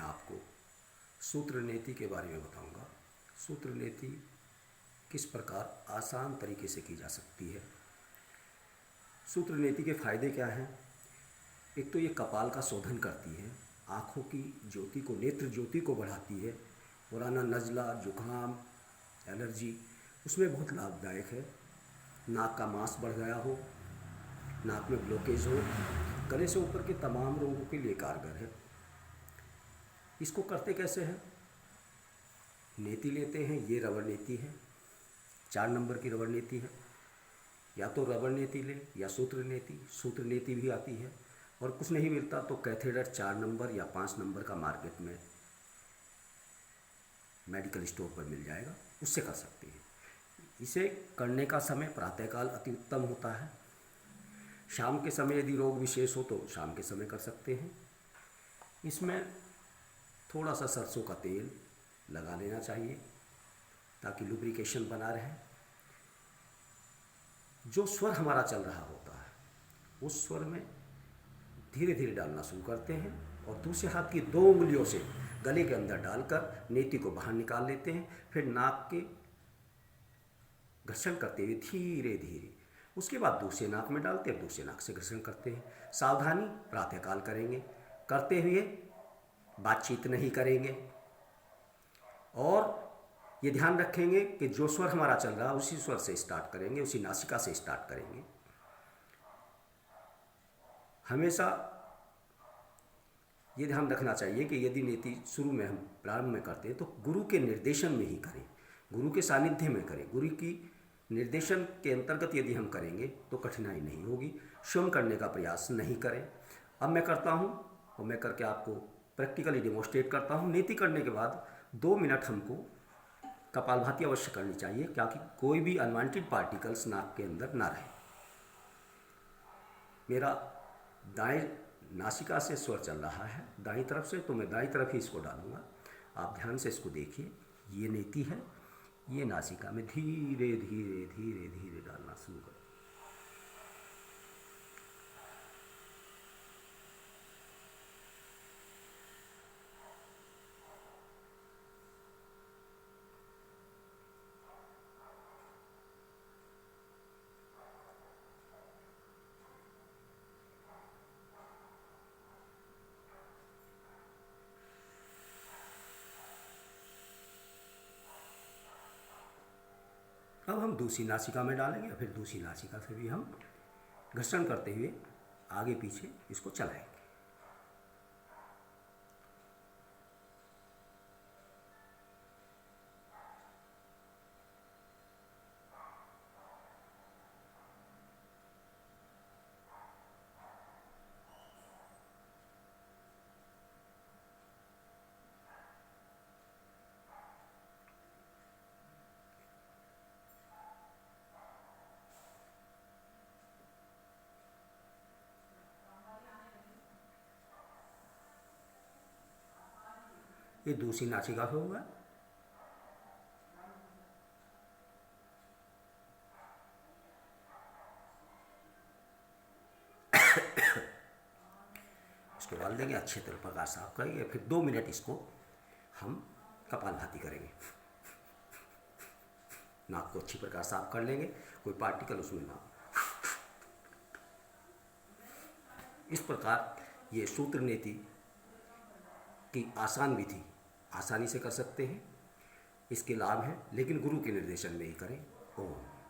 आपको सूत्र नीति के बारे में बताऊंगा। सूत्र नीति किस प्रकार आसान तरीके से की जा सकती है। सूत्र नीति के फायदे क्या हैं? एक तो ये कपाल का शोधन करती है, आँखों की ज्योति को, नेत्र ज्योति को बढ़ाती है। पुराना नज़ला, जुकाम, एलर्जी, उसमें बहुत लाभदायक है। नाक का मांस बढ़ गया हो, नाक में ब्लॉकेज हो, गले से ऊपर के तमाम रोगों के लिए कारगर है। इसको करते कैसे हैं? नीति लेते हैं, ये रबड़ नीति है, 4 नंबर की रबड़ नीति है। या तो रबड़ नीति ले या सूत्र नीति भी आती है। और कुछ नहीं मिलता तो कैथेटर 4 नंबर या 5 नंबर का मार्केट में मेडिकल स्टोर पर मिल जाएगा, उससे कर सकते हैं। इसे करने का समय प्रातःकाल अति उत्तम होता है। शाम के समय यदि रोग विशेष हो तो शाम के समय कर सकते हैं। इसमें थोड़ा सा सरसों का तेल लगा लेना चाहिए ताकि लुब्रिकेशन बना रहे। जो स्वर हमारा चल रहा होता है उस स्वर में धीरे धीरे डालना शुरू करते हैं और दूसरे हाथ की 2 उंगलियों से गले के अंदर डालकर नीति को बाहर निकाल लेते हैं। फिर नाक के घर्षण करते हुए धीरे धीरे, उसके बाद दूसरे नाक में डालते हैं, दूसरे नाक से घर्षण करते हैं। सावधानी प्रातःकाल करेंगे, करते हुए बातचीत नहीं करेंगे और ये ध्यान रखेंगे कि जो स्वर हमारा चल रहा है उसी स्वर से स्टार्ट करेंगे, उसी नासिका से स्टार्ट करेंगे। हमेशा ये ध्यान रखना चाहिए कि यदि नीति शुरू में हम प्रारंभ में करते हैं तो गुरु के निर्देशन में ही करें, गुरु के सानिध्य में करें। गुरु की निर्देशन के अंतर्गत यदि हम करेंगे तो कठिनाई नहीं होगी। स्वयं करने का प्रयास नहीं करें। अब मैं करता हूँ और मैं करके आपको प्रैक्टिकली डेमोस्ट्रेट करता हूँ। नीति करने के बाद 2 मिनट हमको कपालभाति अवश्य करनी चाहिए, क्योंकि कोई भी अनवांटेड पार्टिकल्स नाक के अंदर ना रहे। मेरा दाएं नासिका से स्वर चल रहा है दाईं तरफ से, तो मैं दाईं तरफ ही इसको डालूंगा। आप ध्यान से इसको देखिए। ये नीति है, ये नासिका में धीरे धीरे धीरे धीरे डालना शुरू करें। अब हम दूसरी नासिका में डालेंगे, फिर दूसरी नासिका से भी हम घर्षण करते हुए आगे पीछे इसको चलाएंगे। ये दूसरी नासिका से होगा। इसको डाल देंगे, अच्छे तरह प्रकाश साफ करेंगे। फिर 2 मिनट इसको हम कपालभाति करेंगे। नाक को अच्छी प्रकार साफ कर लेंगे, कोई पार्टिकल उसमें ना। इस प्रकार ये सूत्र नीति की आसान विधि आसानी से कर सकते हैं। इसके लाभ हैं, लेकिन गुरु के निर्देशन में ही करें। ओम।